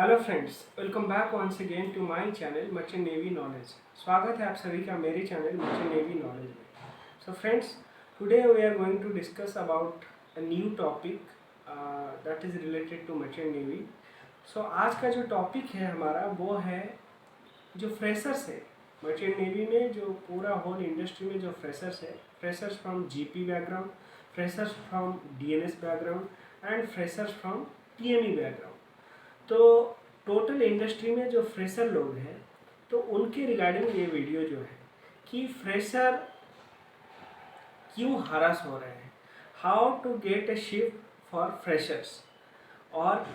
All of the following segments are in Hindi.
Hello friends, welcome back once again to my channel merchant navy knowledge. स्वागत है आप सभी का मेरे चैनल मर्चेंट नेवी नॉलेज में। So friends, today we are going to discuss about a new topic that is related to merchant navy. So आज का जो टॉपिक है हमारा वो है जो फ्रेशर्स है मर्चेंट नेवी में, जो पूरा होल इंडस्ट्री में जो फ्रेशर्स है, freshers from GP background, freshers from DNS background and freshers from TME background. तो टोटल इंडस्ट्री में जो फ्रेशर लोग हैं तो उनके रिगार्डिंग ये वीडियो जो है कि फ्रेशर क्यों हरास हो रहे हैं, how to get a shift for freshers, और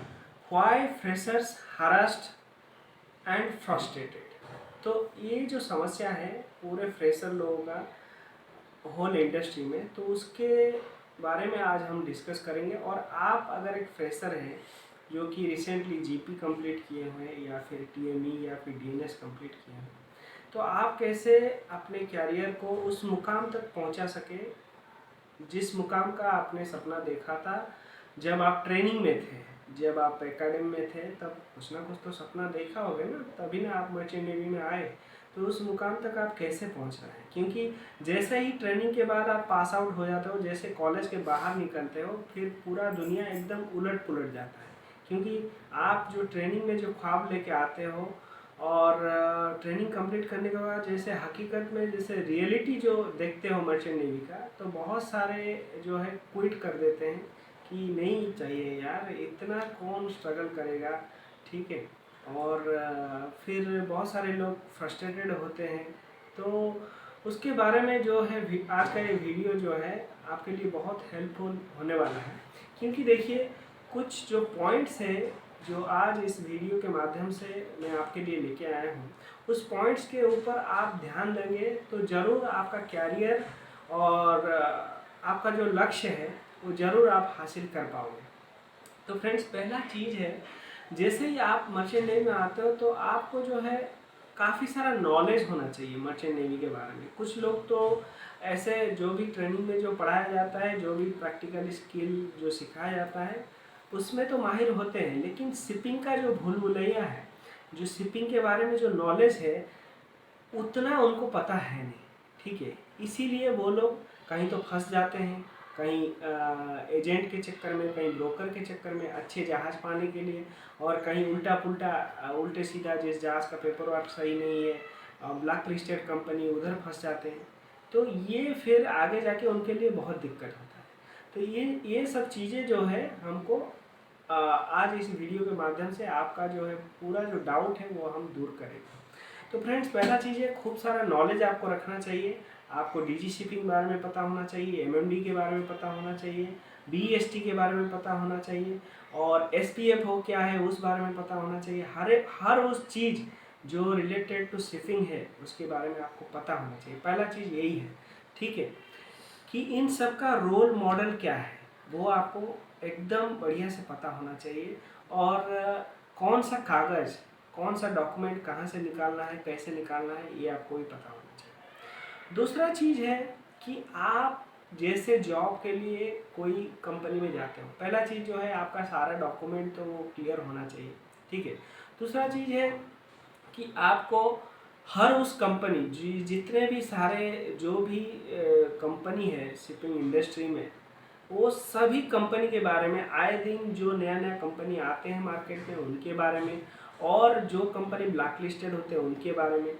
why freshers harassed and frustrated. तो ये जो समस्या है पूरे फ्रेशर लोगों का होल इंडस्ट्री में, तो उसके बारे में आज हम डिस्कस करेंगे। और आप अगर एक फ्रेशर हैं जो कि रिसेंटली जीपी कंप्लीट किए हुए हैं या फिर टीएमई या फिर डीएनएस कंप्लीट किए हैं, तो आप कैसे अपने कैरियर को उस मुकाम तक पहुंचा सके जिस मुकाम का आपने सपना देखा था जब आप ट्रेनिंग में थे, जब आप एकेडमी में थे, तब कुछ ना कुछ तो सपना देखा होगा ना, तभी ना आप मर्चेंट नेवी में आए। तो उस मुकाम तक आप कैसे पहुंच रहे हैं, क्योंकि जैसे ही ट्रेनिंग के बाद आप पास आउट हो जाते हो, जैसे कॉलेज के बाहर निकलते हो, फिर पूरा दुनिया एकदम उलट पुलट जाता है। क्योंकि आप जो ट्रेनिंग में जो ख्वाब लेके आते हो और ट्रेनिंग कंप्लीट करने के बाद जैसे हकीकत में जैसे रियलिटी जो देखते हो मर्चेंट नेवी का, तो बहुत सारे जो है क्विट कर देते हैं कि नहीं चाहिए यार, इतना कौन स्ट्रगल करेगा, ठीक है। और फिर बहुत सारे लोग फ्रस्ट्रेटेड होते हैं। तो उसके बारे में जो है आज का ये वीडियो जो है आपके लिए बहुत हेल्पफुल होने वाला है। क्योंकि देखिए, कुछ जो पॉइंट्स हैं जो आज इस वीडियो के माध्यम से मैं आपके लिए लेके आया हूँ, उस पॉइंट्स के ऊपर आप ध्यान देंगे तो ज़रूर आपका कैरियर और आपका जो लक्ष्य है वो ज़रूर आप हासिल कर पाओगे। तो फ्रेंड्स, पहला चीज़ है, जैसे ही आप मर्चेंट नेवी में आते हो तो आपको जो है काफ़ी सारा नॉलेज होना चाहिए मर्चेंट नेवी के बारे में। कुछ लोग तो ऐसे जो भी ट्रेनिंग में जो पढ़ाया जाता है, जो भी प्रैक्टिकल स्किल जो सिखाया जाता है, उसमें तो माहिर होते हैं, लेकिन शिपिंग का जो भूल भुलैया है, जो शिपिंग के बारे में जो नॉलेज है, उतना उनको पता है नहीं, ठीक है। इसीलिए वो लोग कहीं तो फंस जाते हैं, कहीं एजेंट के चक्कर में, कहीं ब्रोकर के चक्कर में अच्छे जहाज़ पाने के लिए, और कहीं उल्टा पुल्टा उल्टे सीधा जिस जहाज़ का पेपर वर्क सही नहीं है, ब्लैक लिस्टेड कंपनी, उधर फंस जाते हैं। तो ये फिर आगे जाके उनके लिए बहुत दिक्कत होता है। तो ये सब चीज़ें जो है हमको आज इस वीडियो के माध्यम से आपका जो है पूरा जो डाउट है वो हम दूर करेंगे। तो फ्रेंड्स, पहला चीज़ है, खूब सारा नॉलेज आपको रखना चाहिए। आपको डीजी शिपिंग के बारे में पता होना चाहिए, एमएमडी के बारे में पता होना चाहिए, बीएसटी के बारे में पता होना चाहिए, और एसपीएफओ क्या है उस बारे में पता होना चाहिए। हर उस चीज़ जो रिलेटेड टू शिपिंग है उसके बारे में आपको पता होना चाहिए। पहला चीज़ यही है, ठीक है, कि इन सब का रोल मॉडल क्या है वो आपको एकदम बढ़िया से पता होना चाहिए। और कौन सा कागज़, कौन सा डॉक्यूमेंट कहाँ से निकालना है, कैसे निकालना है, ये आपको भी पता होना चाहिए। दूसरा चीज़ है कि आप जैसे जॉब के लिए कोई कंपनी में जाते हो, पहला चीज़ जो है आपका सारा डॉक्यूमेंट तो वो क्लियर होना चाहिए, ठीक है। दूसरा चीज़ है कि आपको हर उस कंपनी जितने भी सारे जो भी कंपनी है शिपिंग इंडस्ट्री में, वो सभी कंपनी के बारे में आए दिन जो नया नया कंपनी आते हैं मार्केट में उनके बारे में, और जो कंपनी ब्लैक लिस्टेड होते हैं उनके बारे में,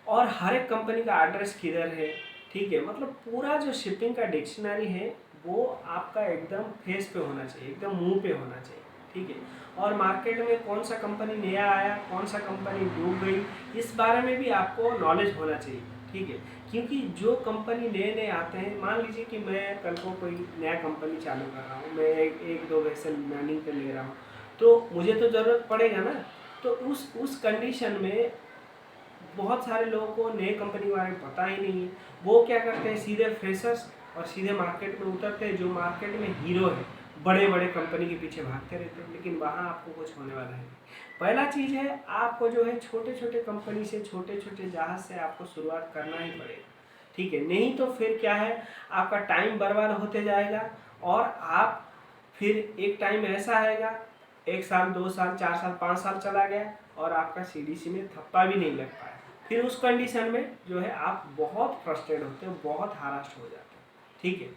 और हर एक कंपनी का एड्रेस किधर है, ठीक है। मतलब पूरा जो शिपिंग का डिक्शनरी है वो आपका एकदम फेस पे होना चाहिए, एकदम मुंह पे होना चाहिए, ठीक है। और मार्केट में कौन सा कंपनी नया आया, कौन सा कंपनी डूब गई, इस बारे में भी आपको नॉलेज होना चाहिए, ठीक है। क्योंकि जो कंपनी नए नए आते हैं, मान लीजिए कि मैं कल को कोई नया कंपनी चालू कर रहा हूँ, मैं एक दो वैसल मैनिंग पे ले रहा हूँ, तो मुझे तो ज़रूरत पड़ेगा ना। तो उस कंडीशन में बहुत सारे लोगों को नए कंपनी के बारे में पता ही नहीं है। वो क्या करते हैं, सीधे फ्रेशर्स और सीधे मार्केट में उतरते हैं, जो मार्केट में हीरो है, बड़े बड़े कंपनी के पीछे भागते रहते हैं, लेकिन वहाँ आपको कुछ होने वाला है। पहला चीज़ है, आपको जो है छोटे छोटे कंपनी से, छोटे छोटे जहाज से आपको शुरुआत करना ही पड़ेगा, ठीक है। नहीं तो फिर क्या है, आपका टाइम बर्बाद होते जाएगा, और आप फिर एक टाइम ऐसा आएगा 1 साल 2 साल 4 साल 5 साल चला गया और आपका सीडीसी में थप्पा भी नहीं लग पाया, फिर उस कंडीशन में जो है आप बहुत फ्रस्ट्रेट होते हो, बहुत हरास्ट हो जाते हो। ठीक है,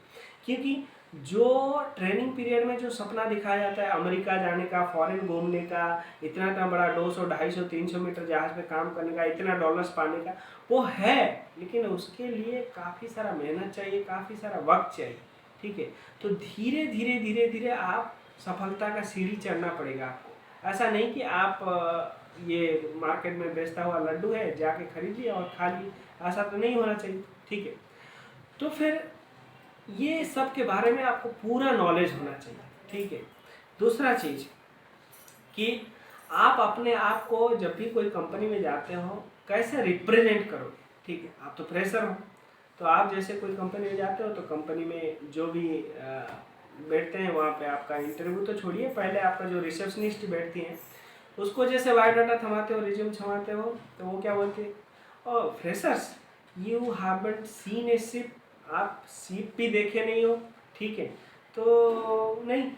क्योंकि जो ट्रेनिंग पीरियड में जो सपना दिखाया जाता है अमेरिका जाने का, फॉरेन घूमने का, इतना इतना बड़ा 200 250 300 मीटर जहाज पे काम करने का, इतना डॉलर्स पाने का, वो है, लेकिन उसके लिए काफ़ी सारा मेहनत चाहिए, काफ़ी सारा वक्त चाहिए। ठीक है, तो धीरे धीरे धीरे धीरे आप सफलता का सीढ़ी चढ़ना पड़ेगा आपको। ऐसा नहीं कि आप ये मार्केट में बेचता हुआ लड्डू है जाके खरीद लिया और खा लिए, ऐसा तो नहीं होना चाहिए। ठीक है, तो फिर ये सब के बारे में आपको पूरा नॉलेज होना चाहिए। ठीक है, दूसरा चीज़ कि आप अपने आप को जब भी कोई कंपनी में जाते हो कैसे रिप्रेजेंट करोगे। ठीक है, आप तो फ्रेशर हो, तो आप जैसे कोई कंपनी में जाते हो तो कंपनी में जो भी बैठते हैं वहाँ पे आपका इंटरव्यू तो छोड़िए, पहले आपका जो रिसेप्शनिस्ट बैठती हैं उसको जैसे बायोडाटा थमाते हो, रिज्यूम थमाते हो, तो वो क्या बोलती है, oh freshers you haven't seen a ship, आप शिप भी देखे नहीं हो। ठीक है, तो नहीं,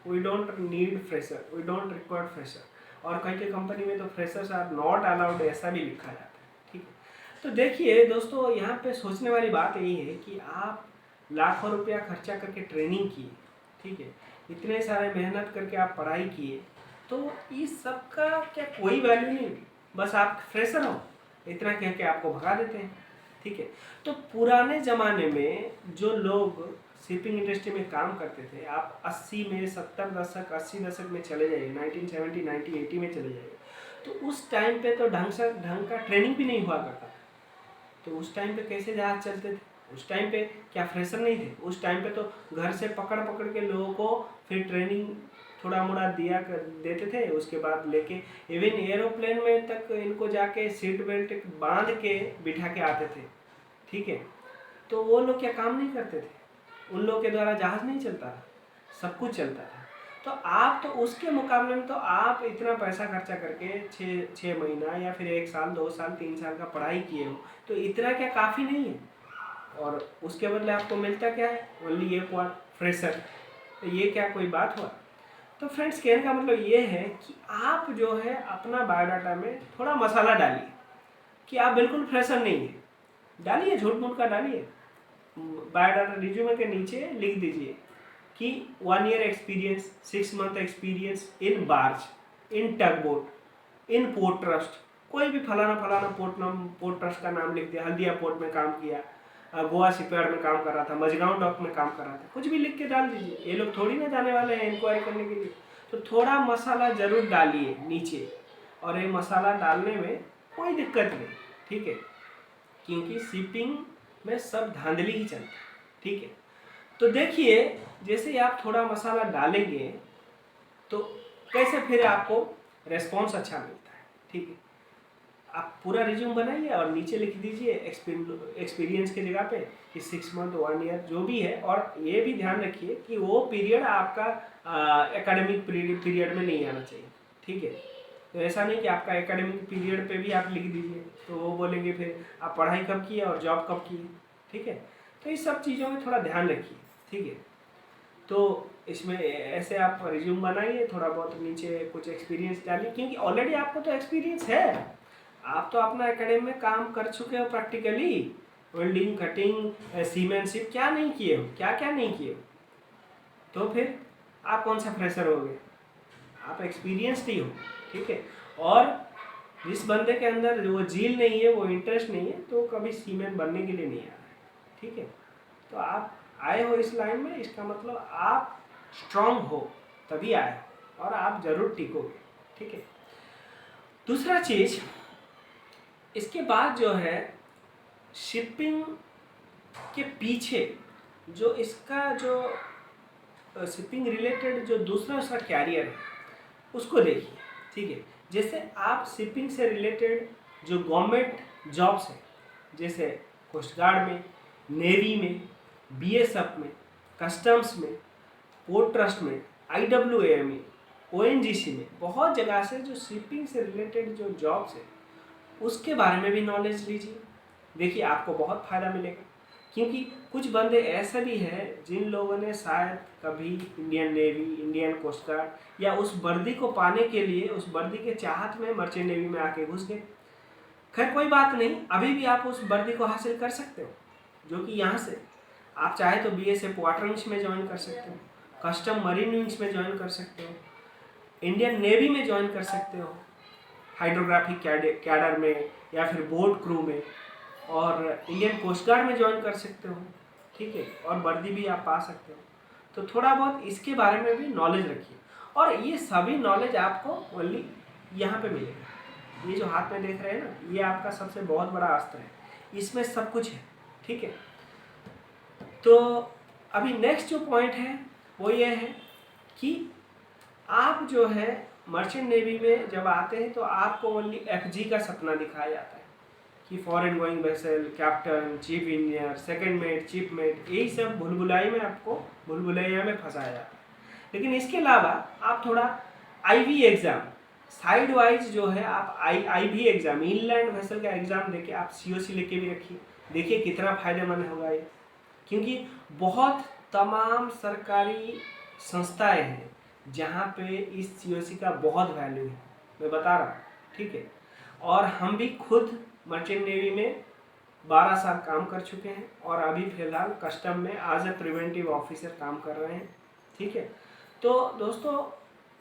we don't need fresher, we don't require fresher, और कहीं के कंपनी में तो फ्रेशर्स आर नॉट अलाउड ऐसा भी लिखा जाता है। ठीक है, तो देखिए दोस्तों, यहाँ पे सोचने वाली बात यही है कि आप लाखों रुपया खर्चा करके ट्रेनिंग किए, ठीक है, इतने सारे मेहनत करके आप पढ़ाई किए, तो इस सब का क्या कोई वैल्यू नहीं, बस आप फ्रेशर हो इतना कह के आपको भगा देते हैं। ठीक है, तो पुराने ज़माने में जो लोग शिपिंग इंडस्ट्री में काम करते थे, आप 80 में 70 दशक 80 दशक में चले जाइए, 1970 1980 में चले जाइए, तो उस टाइम पे तो ढंग का ट्रेनिंग भी नहीं हुआ करता। तो उस टाइम पे कैसे जहाज चलते थे, उस टाइम पे क्या फ्रेशर नहीं थे, उस टाइम पे तो घर से पकड़ पकड़ के लोगों को फिर ट्रेनिंग थोड़ा मोड़ा देते थे, उसके बाद लेके इवन एरोप्लेन में तक इनको जाके सीट बेल्ट बांध के बिठा के आते थे। ठीक है, तो वो लोग क्या काम नहीं करते थे, उन लोग के द्वारा जहाज नहीं चलता था, सब कुछ चलता था। तो आप तो उसके मुकाबले में तो आप इतना पैसा खर्चा करके 6 महीना या फिर 1 साल 2 साल 3 साल का पढ़ाई किए हो, तो इतना क्या काफ़ी नहीं है, और उसके बदले आपको मिलता क्या है, ओनली एक वर्ड फ्रेशर। तो ये क्या कोई बात हुआ। तो फ्रेंड्स, कहने का मतलब ये है कि आप जो है अपना बायोडाटा में थोड़ा मसाला डालिए कि आप बिल्कुल फ्रेशर नहीं है, डालिए, झूठ मूठ का डालिए, बायोडाटा रिज्यूमे के नीचे लिख दीजिए कि 1 year experience, 6 month experience in barge, in tug boat, in port trust, कोई भी फलाना फलाना पोर्ट ट्रस्ट का नाम लिख दिया, हल्दिया पोर्ट में काम किया, गोवा शिपयार्ड में काम कर रहा था, मझगांव डॉक में काम कर रहा था, कुछ भी लिख के डाल दीजिए, ये लोग थोड़ी ना जाने वाले हैं इंक्वायरी करने के लिए। तो थोड़ा मसाला जरूर डालिए नीचे, और ये मसाला डालने में कोई दिक्कत नहीं। ठीक है, क्योंकि शिपिंग में सब धांधली ही चलता है। ठीक है, तो देखिए, जैसे ही आप थोड़ा मसाला डालेंगे तो कैसे फिर आपको रेस्पॉन्स अच्छा मिलता है। ठीक है, आप पूरा रिज्यूम बनाइए और नीचे लिख दीजिए एक्सपीरियंस की जगह पे कि 6 मंथ 1 ईयर जो भी है, और ये भी ध्यान रखिए कि वो पीरियड आपका एकेडमिक पीरियड में नहीं आना चाहिए। ठीक है, तो ऐसा नहीं कि आपका एकेडमिक पीरियड पे भी आप लिख दीजिए, तो वो बोलेंगे फिर आप पढ़ाई कब किए और जॉब कब किए। ठीक है, तो इस सब चीज़ों में थोड़ा ध्यान रखिए। ठीक है, तो इसमें ऐसे आप रिज्यूम बनाइए, थोड़ा बहुत नीचे कुछ एक्सपीरियंस डालिए, क्योंकि ऑलरेडी आपको तो एक्सपीरियंस है, आप तो अपना एकेडमी में काम कर चुके हो प्रैक्टिकली, वेल्डिंग, कटिंग, सीमेंटशिप, क्या नहीं किए हो, क्या क्या नहीं किए हो, तो फिर आप कौन सा फ्रेशर हो गए, आप एक्सपीरियंस्ड ही हो। ठीक है, और जिस बंदे के अंदर वो जील नहीं है, वो इंटरेस्ट नहीं है, तो कभी सीमेंट बनने के लिए नहीं आ रहा है। ठीक है, तो आप आए हो इस लाइन में, इसका मतलब आप स्ट्रांग हो, तभी आए हो, और आप जरूर टिकोगे। ठीक है, दूसरा चीज़, इसके बाद जो है शिपिंग के पीछे जो इसका जो शिपिंग रिलेटेड जो दूसरा उसका कैरियर है उसको देखिए। ठीक है, जैसे आप शिपिंग से रिलेटेड जो गवर्नमेंट जॉब्स हैं, जैसे कोस्ट गार्ड में, नेवी में, बीएसएफ में, कस्टम्स में, पोर्ट ट्रस्ट में, आईडब्ल्यूए में, ओएनजीसी में, बहुत जगह से जो शिपिंग से रिलेटेड जो जॉब्स है उसके बारे में भी नॉलेज लीजिए। देखिए, आपको बहुत फ़ायदा मिलेगा, क्योंकि कुछ बंदे ऐसे भी हैं जिन लोगों ने शायद कभी Indian navy, Indian coast guard या उस वर्दी को पाने के लिए, उस वर्दी के चाहत में मर्चेंट नेवी में आके घुस गए। खैर कोई बात नहीं, अभी भी आप उस वर्दी को हासिल कर सकते हो, जो कि यहाँ से आप चाहे तो BSF वाटर विंग्स में ज्वाइन कर सकते हो, कस्टम मरीन विंग्स में ज्वाइन कर सकते हो, इंडियन नेवी में ज्वाइन कर सकते हो, हाइड्रोग्राफिक कैडर में या फिर बोट क्रू में, और इंडियन कोस्ट गार्ड में ज्वाइन कर सकते हो, ठीक है, और वर्दी भी आप पा सकते हो। तो थोड़ा बहुत इसके बारे में भी नॉलेज रखिए, और ये सभी नॉलेज आपको ओनली यहाँ पे मिलेगा। ये जो हाथ में देख रहे हैं ना, ये आपका सबसे बहुत बड़ा अस्त्र है, इसमें सब कुछ है, ठीक है। तो अभी नेक्स्ट जो पॉइंट है वो ये है कि आप जो है मर्चेंट नेवी में जब आते हैं तो आपको ओनली FG का सपना दिखाया जाता है कि foreign going vessel, captain, chief engineer, second mate, chief mate, यही सब भूलभुलैया में आपको भूलभुलैया में फंसाया जाता है। लेकिन इसके अलावा आप थोड़ा IV एग्ज़ाम साइड वाइज जो है आप IV एग्ज़ाम, इनलैंड वेसल का एग्ज़ाम देके आप COC लेके भी रखिए, देखिए कितना फायदेमंद होगा ये। क्योंकि बहुत तमाम सरकारी संस्थाएं हैं जहाँ पे इस COC का बहुत वैल्यू है, मैं बता रहा हूँ, ठीक है। और हम भी खुद मर्चेंट नेवी में 12 साल काम कर चुके हैं और अभी फ़िलहाल कस्टम में एज ए प्रिवेंटिव ऑफिसर काम कर रहे हैं, ठीक है। तो दोस्तों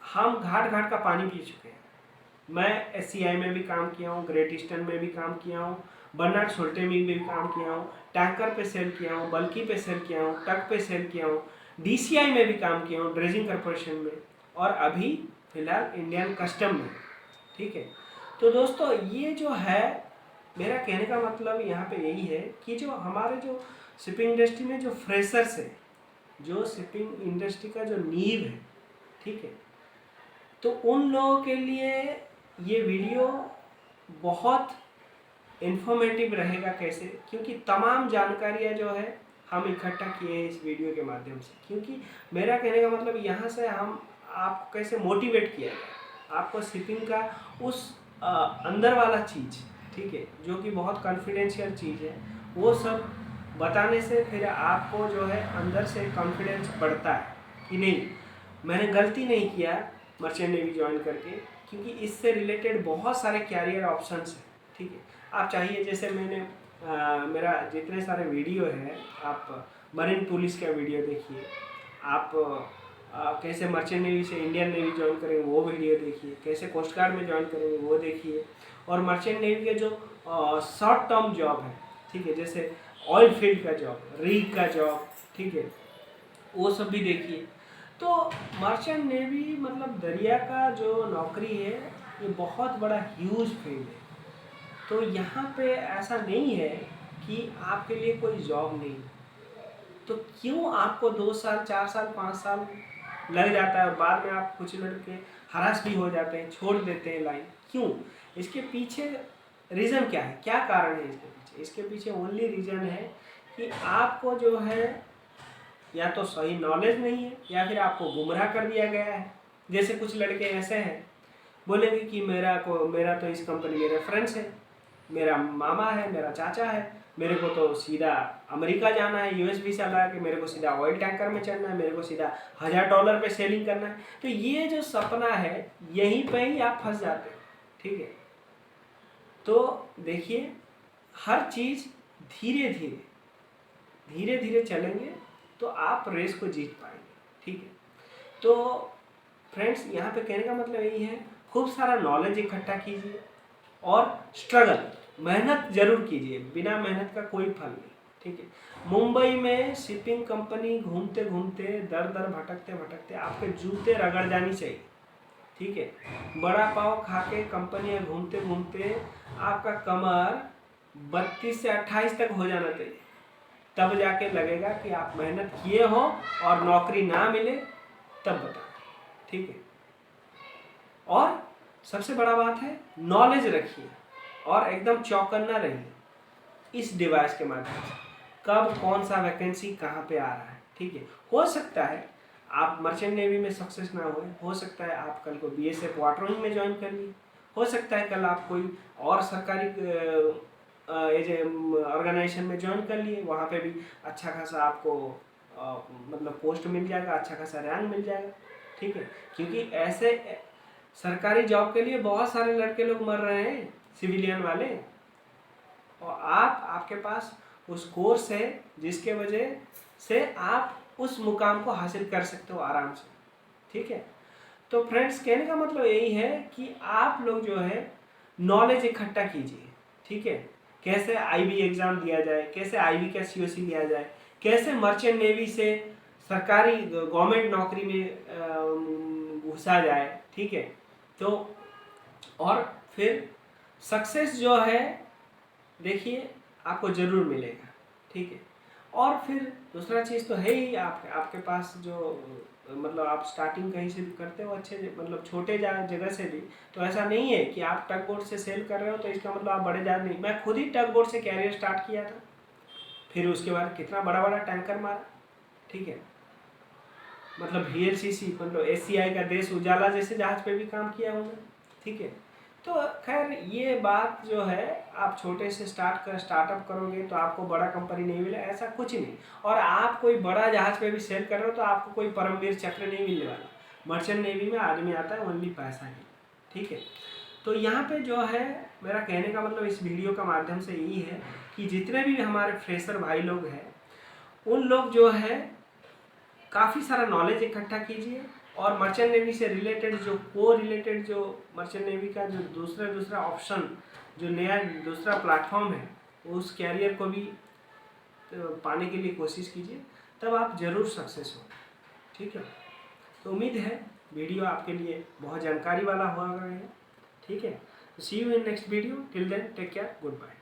हम घाट घाट का पानी पी चुके हैं। मैं SCI में भी काम किया हूँ, ग्रेट ईस्टर्न में भी काम किया हूँ, बर्नार्ड सोल्टे में भी काम किया हूँ, टैंकर पे सेल किया हूँ, बल्कि पे सेल किया हूँ, टक पे सेल किया हूँ, DCI में भी काम किया हूँ, ड्रेजिंग कॉर्पोरेशन में, और अभी फ़िलहाल इंडियन कस्टम में, ठीक है। तो दोस्तों ये जो है मेरा कहने का मतलब यहाँ पे यही है कि जो हमारे जो शिपिंग इंडस्ट्री में जो फ्रेशर्स है, जो शिपिंग इंडस्ट्री का जो नींव है, ठीक है, तो उन लोगों के लिए ये वीडियो बहुत इन्फॉर्मेटिव रहेगा। कैसे? क्योंकि तमाम जानकारियाँ जो है हम इकट्ठा किए हैं इस वीडियो के माध्यम से। क्योंकि मेरा कहने का मतलब यहाँ से हम आपको कैसे मोटिवेट किया जाए, आपको शिपिंग का उस अंदर वाला चीज़, ठीक है, जो कि बहुत कॉन्फिडेंशियल चीज़ है, वो सब बताने से फिर आपको जो है अंदर से कॉन्फिडेंस बढ़ता है कि नहीं, मैंने गलती नहीं किया मर्चेंट नेवी ज्वाइन करके, क्योंकि इससे रिलेटेड बहुत सारे कैरियर ऑप्शंस हैं, ठीक है। आप चाहिए जैसे मैंने मेरा जितने सारे वीडियो है, आप मरीन पुलिस का वीडियो देखिए, आप कैसे मर्चेंट नेवी से इंडियन नेवी ज्वाइन करेंगे वो वीडियो देखिए, कैसे कोस्ट गार्ड में ज्वाइन करेंगे वो देखिए, और मर्चेंट नेवी के जो शॉर्ट टर्म जॉब है, ठीक है, जैसे ऑयल फील्ड का जॉब, रीग का जॉब, ठीक है, वो सब भी देखिए। तो मर्चेंट नेवी मतलब दरिया का जो नौकरी है ये बहुत बड़ा ह्यूज फील्ड है। तो यहाँ पे ऐसा नहीं है कि आपके लिए कोई जॉब नहीं, तो क्यों आपको 2 साल, 4 साल, 5 साल लग जाता है और बाद में आप कुछ लड़के हरास भी हो जाते हैं, छोड़ देते हैं लाइन, क्यों? इसके पीछे रीज़न क्या है, क्या कारण है इसके पीछे? इसके पीछे ओनली रीज़न है कि आपको जो है या तो सही नॉलेज नहीं है या फिर आपको गुमराह कर दिया गया है। जैसे कुछ लड़के ऐसे हैं, बोलेंगे कि मेरा तो इस कंपनी में रेफरेंस है, मेरा मामा है, मेरा चाचा है, मेरे को तो सीधा अमेरिका जाना है, US वीज़ा लगा के, मेरे को सीधा ऑयल टैंकर में चढ़ना है, मेरे को सीधा $1000 पे सेलिंग करना है। तो ये जो सपना है यहीं पे ही आप फंस जाते हो, ठीक है। तो देखिए हर चीज़ धीरे धीरे चलेंगे तो आप रेस को जीत पाएंगे, ठीक है। तो फ्रेंड्स यहाँ पे कहने का मतलब यही है, खूब सारा नॉलेज इकट्ठा कीजिए और स्ट्रगल, मेहनत जरूर कीजिए, बिना मेहनत का कोई फल नहीं, ठीक है। मुंबई में शिपिंग कंपनी घूमते घूमते दर दर भटकते भटकते आपके जूते रगड़ जानी चाहिए, ठीक है। बड़ा पाव खा के कंपनियाँ घूमते घूमते आपका कमर 32 से 28 तक हो जाना चाहिए, तब जाके लगेगा कि आप मेहनत किए हो और नौकरी ना मिले तब बता, ठीक है। और सबसे बड़ा बात है नॉलेज रखिए और एकदम चौकन्ना रहिए इस डिवाइस के माध्यम से, कब कौन सा वैकेंसी कहाँ पे आ रहा है, ठीक है। हो सकता है आप मर्चेंट नेवी में सक्सेस ना हो सकता है आप कल को BSF वाटर विंग में ज्वाइन कर लिए, हो सकता है कल आप कोई और सरकारी एज ए ऑर्गेनाइजेशन में ज्वाइन कर लिए, वहाँ पे भी अच्छा खासा आपको मतलब पोस्ट मिल जाएगा, अच्छा खासा रैंक मिल जाएगा। ठीक है, क्योंकि ऐसे सरकारी जॉब के लिए बहुत सारे लड़के लोग मर रहे हैं, सिविलियन वाले, और आपके पास उस कोर्स है जिसके वजह से आप उस मुकाम को हासिल कर सकते हो आराम से। ठीक है, तो फ्रेंड्स कहने का मतलब यही है कि आप लोग जो है नॉलेज इकट्ठा कीजिए। ठीक है, कैसे आईबी एग्ज़ाम दिया जाए, कैसे आईबी का सीओसी लिया जाए, कैसे मर्चेंट नेवी से सरकारी गवर्नमेंट नौकरी में घुसा जाए। ठीक है, तो और फिर सक्सेस जो है देखिए आपको ज़रूर मिलेगा। ठीक है, और फिर दूसरा चीज़ तो है ही आपके पास जो मतलब आप स्टार्टिंग कहीं से भी करते हो अच्छे मतलब छोटे जगह से भी, तो ऐसा नहीं है कि आप टग बोर्ड से सेल कर रहे हो तो इसका मतलब आप बड़े जहाज नहीं। मैं खुद ही टग बोर्ड से कैरियर स्टार्ट किया था, फिर उसके बाद कितना बड़ा बड़ा टैंकर मारा। ठीक है, मतलब VLCC मतलब SCI का देश उजाला जैसे जहाज पे भी काम किया हूँ मैं। ठीक है, तो खैर ये बात जो है आप छोटे से स्टार्टअप करोगे तो आपको बड़ा कंपनी नहीं मिले, ऐसा कुछ नहीं। और आप कोई बड़ा जहाज पे भी सेल कर रहे हो तो आपको कोई परमवीर चक्र नहीं मिलने वाला। मर्चेंट नेवी में आदमी आता है ओनली पैसा ही। ठीक है, तो यहाँ पे जो है मेरा कहने का मतलब इस वीडियो का माध्यम से यही है कि जितने भी हमारे फ्रेशर भाई लोग हैं उन लोग जो है काफ़ी सारा नॉलेज इकट्ठा कीजिए, और मर्चेंट नेवी से रिलेटेड जो रिलेटेड जो मर्चेंट नेवी का जो दूसरा ऑप्शन जो नया दूसरा प्लेटफॉर्म है उस कैरियर को भी पाने के लिए कोशिश कीजिए, तब आप ज़रूर सक्सेस हो। ठीक है, तो उम्मीद है वीडियो आपके लिए बहुत जानकारी वाला हुआ है। ठीक है, see you in next video, till then take care, good bye.